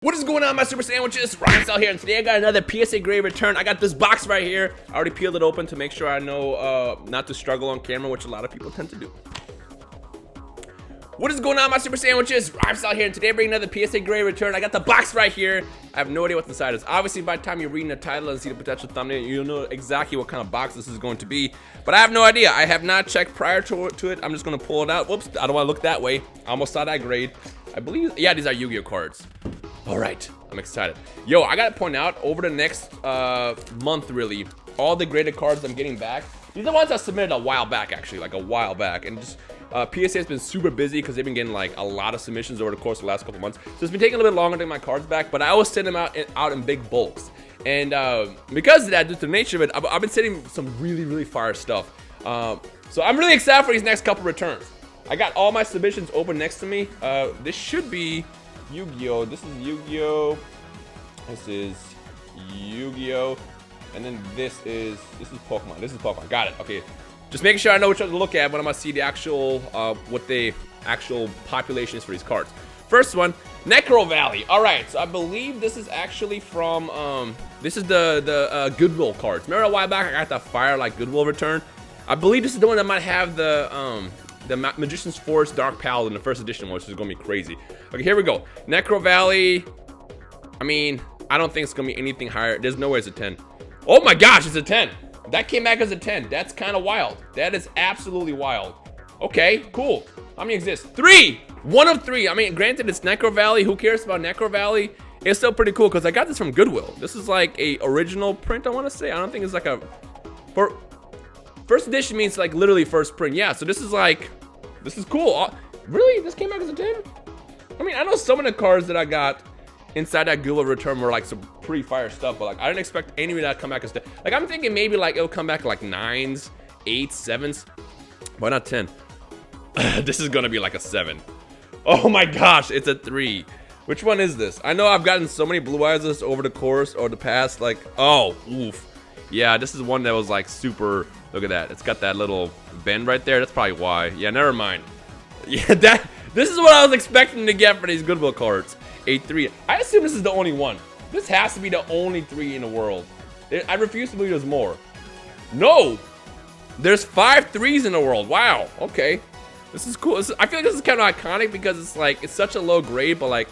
What is going on, my super sandwiches? Rhymestyle here, and today I got another PSA Graded return. I got this box right here. I already peeled it open to make sure I know not to struggle on camera, which a lot of people tend to do. What is going on, my super sandwiches? Rhymestyle here, and today I bring another PSA Graded return. I got the box right here. I have no idea what's inside this. Obviously, by the time you're reading the title and see the potential thumbnail, you'll know exactly what kind of box this is going to be. But I have no idea. I have not checked prior to it. I'm just going to pull it out. Whoops, I don't want to look that way. I almost thought I grade. I believe, yeah, these are Yu-Gi-Oh cards. All right, I'm excited. Yo, I gotta point out, over the next month, really, all the graded cards I'm getting back, these are the ones I submitted a while back, actually, like a while back. And just, PSA has been super busy because they've been getting like a lot of submissions over the course of the last couple months. So it's been taking a little bit longer to get my cards back, but I always send them out in big bulks. And because of that, due to the nature of it, I've been sending some really fire stuff. So I'm really excited for these next couple returns. I got all my submissions open next to me. This should be Yugioh. This is Yugioh. This is Yugioh. And then this is Pokemon. This is Pokemon. Got it. Okay. Just making sure I know which one to look at when I'm gonna see the actual what the actual population is for these cards. First one, Necro Valley. All right. So I believe this is actually from this is the Goodwill cards. Remember a while back I got the Fire Like Goodwill return? I believe this is the one that might have the Magician's Force Dark Paladin, the first edition one, which is gonna be crazy. Okay, here we go. Necro Valley. I mean, I don't think it's gonna be anything higher. There's no way it's a 10. Oh my gosh, it's a 10. That came back as a 10. That's kind of wild. That is absolutely wild. Okay, cool. How many exist? 3. 1 of 3. I mean, granted, it's Necro Valley. Who cares about Necro Valley? It's still pretty cool because I got this from Goodwill. This is like a original print, I want to say. I don't think it's like a first edition means like literally first print. Yeah, so this is like, this is cool. Really? This came out as a 10? I mean, I know some of the cards that I got inside that Goodwill return were like some pretty fire stuff, but like I didn't expect any of that to come back as 10. Like I'm thinking maybe like it'll come back like 9s, 8s, 7s. Why not 10? This is gonna be like a 7. Oh my gosh, it's a 3. Which one is this? I know I've gotten so many blue eyes this over the course or the past, like, oh, oof. Yeah, this is one that was like super. Look at that. It's got that little bend right there. That's probably why. Yeah, never mind. Yeah, this is what I was expecting to get for these Goodwill cards. A 3. I assume this is the only one. This has to be the only 3 in the world. I refuse to believe there's more. No! There's 5 3s in the world. Wow. Okay. This is cool. I feel like this is kind of iconic because it's like, it's such a low grade, but like,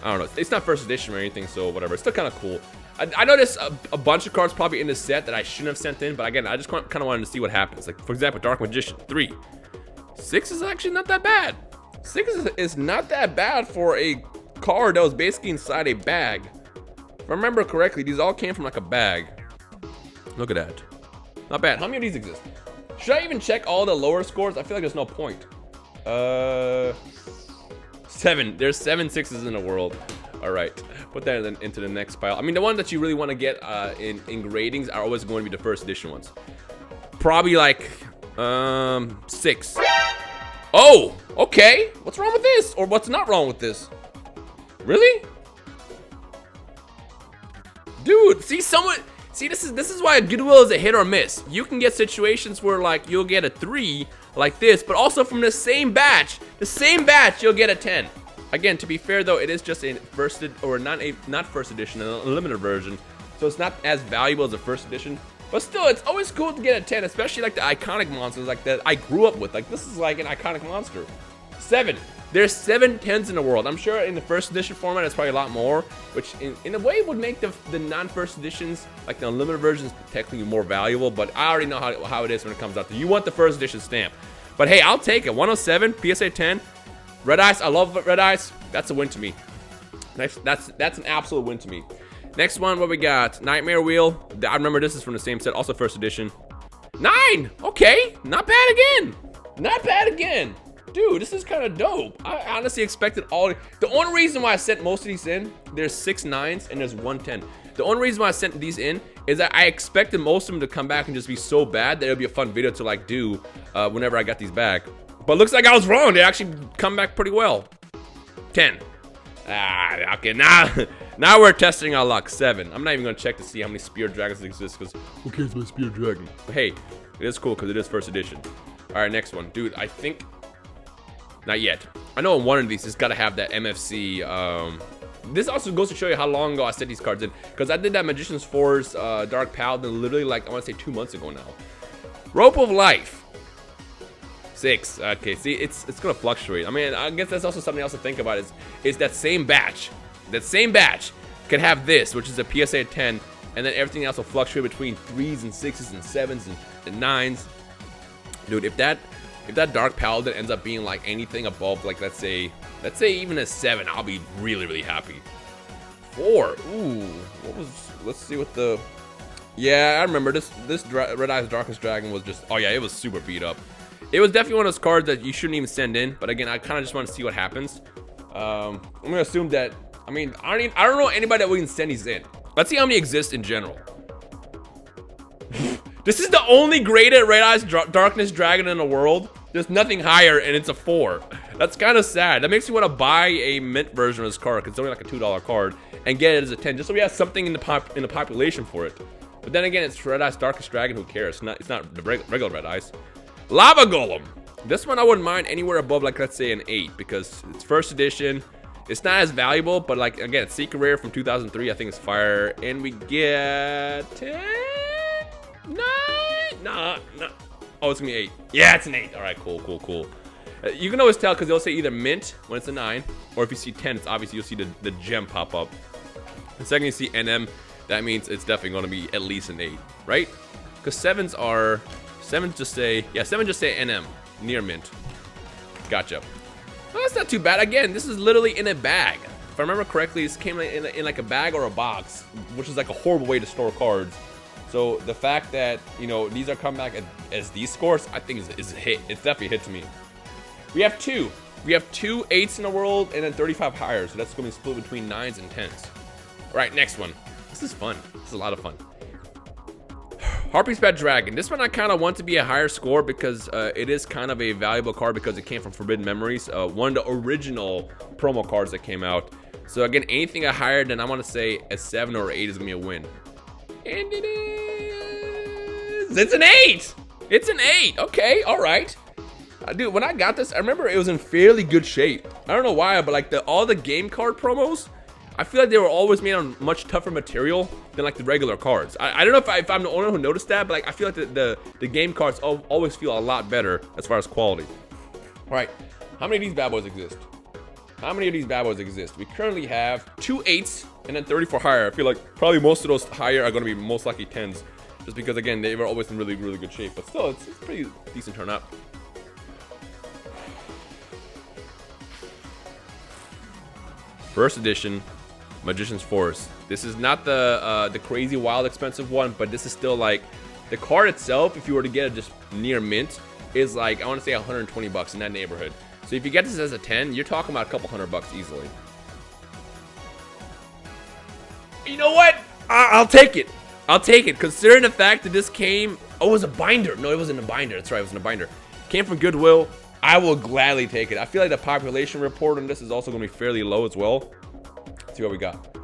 I don't know. It's not first edition or anything, so whatever. It's still kind of cool. I noticed a bunch of cards probably in this set that I shouldn't have sent in, but again, I just kind of wanted to see what happens. Like, for example, Dark Magician, 3. 6 is actually not that bad. 6 is not that bad for a card that was basically inside a bag. If I remember correctly, these all came from like a bag. Look at that. Not bad. How many of these exist? Should I even check all the lower scores? I feel like there's no point. 7. There's 7 6s in the world. All right, put that into the next pile. I mean, the one that you really want to get in gradings are always going to be the first edition ones. Probably like 6. Oh, okay. What's wrong with this? Or what's not wrong with this? Really? Dude, see this is why Goodwill is a hit or miss. You can get situations where like you'll get a 3 like this, but also from the same batch, you'll get a 10. Again, to be fair though, it is just a not first edition, a limited version, so it's not as valuable as a first edition. But still, it's always cool to get a 10, especially like the iconic monsters like that I grew up with. Like this is like an iconic monster. 7. There's 7 10s in the world. I'm sure in the first edition format, it's probably a lot more, which in a way would make the non-first editions, like the unlimited versions, technically more valuable. But I already know how it is when it comes out to you want the first edition stamp. But hey, I'll take it. 107 PSA 10. Red Ice, I love Red Ice. That's a win to me. That's an absolute win to me. Next one, what we got? Nightmare Wheel. I remember this is from the same set, also first edition. 9. Okay, not bad again. Not bad again. Dude, this is kind of dope. I honestly expected all. The only reason why I sent most of these in, there's 6 9s and there's 1 10. The only reason why I sent these in is that I expected most of them to come back and just be so bad that it would be a fun video to like do whenever I got these back. But looks like I was wrong. They actually come back pretty well. 10. Okay, now we're testing our luck. 7. I'm not even gonna check to see how many Spear Dragons exist because who cares about Spear Dragon? But hey, it is cool because it is first edition. All right, next one, dude. I think not yet. I know in one of these it's got to have that MFC this also goes to show you how long ago I set these cards in, because I did that Magician's Force Dark Paladin literally like I want to say 2 months ago now. Rope of Life. 6. Okay, see, it's gonna fluctuate. I mean, I guess that's also something else to think about. Is that same batch? That same batch could have this, which is a PSA 10, and then everything else will fluctuate between 3s and 6s and 7s and 9s. Dude, if that Dark Paladin ends up being like anything above, like let's say even a 7, I'll be really happy. 4. Ooh, what was? Let's see what the. Yeah, I remember this Red Eyes Darkest Dragon was just. Oh yeah, it was super beat up. It was definitely one of those cards that you shouldn't even send in. But again, I kind of just want to see what happens. I'm gonna assume that. I mean, I don't know anybody that we can send these in. Let's see how many exist in general. This is the only graded Red Eyes Darkness Dragon in the world. There's nothing higher, and it's a 4. That's kind of sad. That makes me want to buy a mint version of this card, because it's only like a $2 card, and get it as a 10, just so we have something in the population for it. But then again, it's Red Eyes Darkest Dragon. Who cares? It's not the regular Red Eyes. Lava Golem. This one I wouldn't mind anywhere above, like let's say an 8, because it's first edition. It's not as valuable, but like again, it's secret rare from 2003. I think it's fire, and we get 10, 9. Nah. Oh, it's gonna be 8. Yeah, it's an 8. All right, cool. You can always tell because they'll say either mint when it's a 9, or if you see 10, it's obviously you'll see the gem pop up. The second you see NM, that means it's definitely gonna be at least an 8, right? Because 7s just say NM, near mint. Gotcha. Well, that's not too bad. Again, this is literally in a bag. If I remember correctly, this came in like a bag or a box, which is like a horrible way to store cards. So the fact that, you know, these are coming back as these scores, I think is a hit. It's definitely a hit to me. We have 2. We have 2 8s in the world and then 35 higher. So that's going to be split between 9s and 10s. All right, next one. This is fun. This is a lot of fun. Harpy's Pet Dragon. This one I kind of want to be a higher score because it is kind of a valuable card because it came from Forbidden Memories. One of the original promo cards that came out. So again, anything higher than I want to say a 7 or 8 is going to be a win. And it is. It's an 8. It's an 8. Okay, all right. Dude, when I got this, I remember it was in fairly good shape. I don't know why, but like all the game card promos, I feel like they were always made on much tougher material than like the regular cards. I don't know if I'm the only one who noticed that, but like I feel like the game cards always feel a lot better as far as quality. All right, how many of these bad boys exist? How many of these bad boys exist? We currently have 2 8s and then 34 higher. I feel like probably most of those higher are going to be most likely 10s, just because again they were always in really good shape. But still, it's pretty decent turnout. First edition Magician's Force. This is not the crazy wild expensive one, but this is still like the card itself. If you were to get it just near mint, is like I want to say 120 bucks in that neighborhood. So if you get this as a 10, you're talking about a couple $100 easily. You know what? I'll take it. I'll take it. Considering the fact that this came, oh, it was a binder. No, it wasn't a binder. That's right, it wasn't a binder. Came from Goodwill. I will gladly take it. I feel like the population report on this is also going to be fairly low as well. Let's see what we got.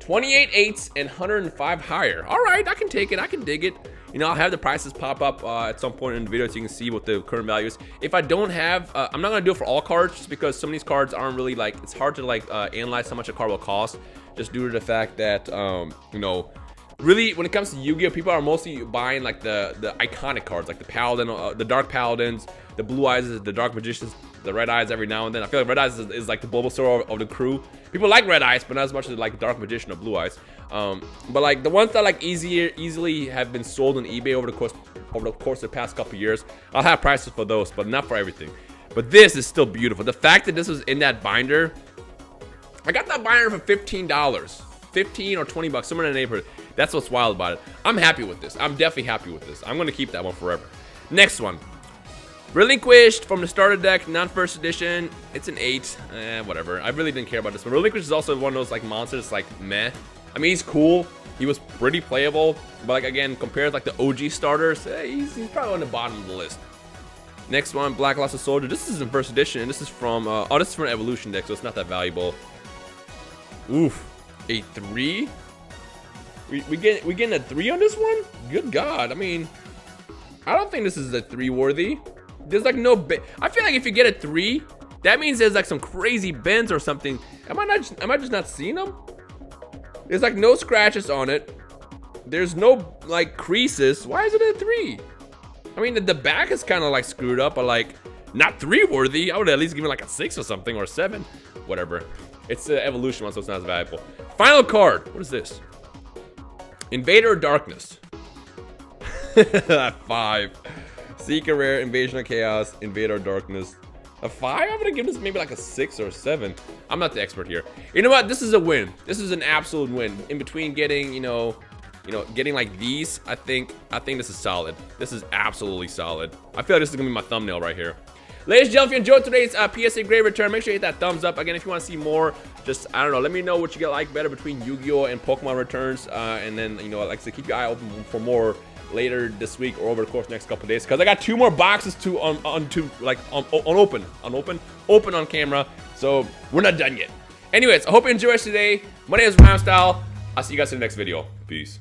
28 8s and 105 higher. All right, I can take it. I can dig it. You know, I'll have the prices pop up at some point in the video so you can see what the current value is. If I don't have, I'm not going to do it for all cards just because some of these cards aren't really like, it's hard to like analyze how much a card will cost just due to the fact that, you know, really when it comes to Yu-Gi-Oh, people are mostly buying like the iconic cards like the Paladin, the Dark Paladins, the Blue Eyes, the Dark Magicians, the Red Eyes every now and then. I feel like Red Eyes is like the Bulbasaur of the crew. People like Red Eyes, but not as much as like Dark Magician or Blue Eyes. But like the ones that like easily have been sold on eBay over the course of the past couple years, I'll have prices for those, but not for everything. But this is still beautiful. The fact that this was in that binder, I got that binder for $15, 15 or 20 bucks, somewhere in the neighborhood. That's what's wild about it. I'm happy with this. I'm definitely happy with this. I'm gonna keep that one forever. Next one. Relinquished from the starter deck, non-first edition. It's an 8. Whatever. I really didn't care about this one. Relinquished is also one of those like monsters, like meh. I mean, he's cool. He was pretty playable, but like again, compared to like the OG starters, he's probably on the bottom of the list. Next one, Black Lost Soldier. This is in first edition, and this is from this is from an evolution deck, so it's not that valuable. Oof, a 3. We getting a 3 on this one? Good God! I mean, I don't think this is a 3 worthy. There's like no I feel like if you get a 3, That means there's like some crazy bends or something. Am I just not seeing them? There's like no scratches on it. There's no like creases. Why is it a 3? I mean, the back is kind of like screwed up, but like not 3 worthy. I would at least give it like a 6 or something, or a 7, whatever. It's the evolution one, so it's not as valuable. Final card. What is this? Invader of Darkness. 5. Secret Rare, Invasion of Chaos, Invader of Darkness. A 5? I'm gonna give this maybe like a 6 or a 7. I'm not the expert here. You know what? This is a win. This is an absolute win. In between getting, getting like these, I think this is solid. This is absolutely solid. I feel like this is gonna be my thumbnail right here. Ladies and gentlemen, if you enjoyed today's PSA Graded return, make sure you hit that thumbs up. Again, if you want to see more, just, I don't know, let me know what you get like better between Yu-Gi-Oh and Pokemon returns. And then, like I said, keep your eye open for more later this week or over the course of the next couple of days, because I got 2 more boxes to open on camera. So we're not done yet. Anyways, I hope you enjoyed today. My name is Rhymestyle. I'll see you guys in the next video. Peace.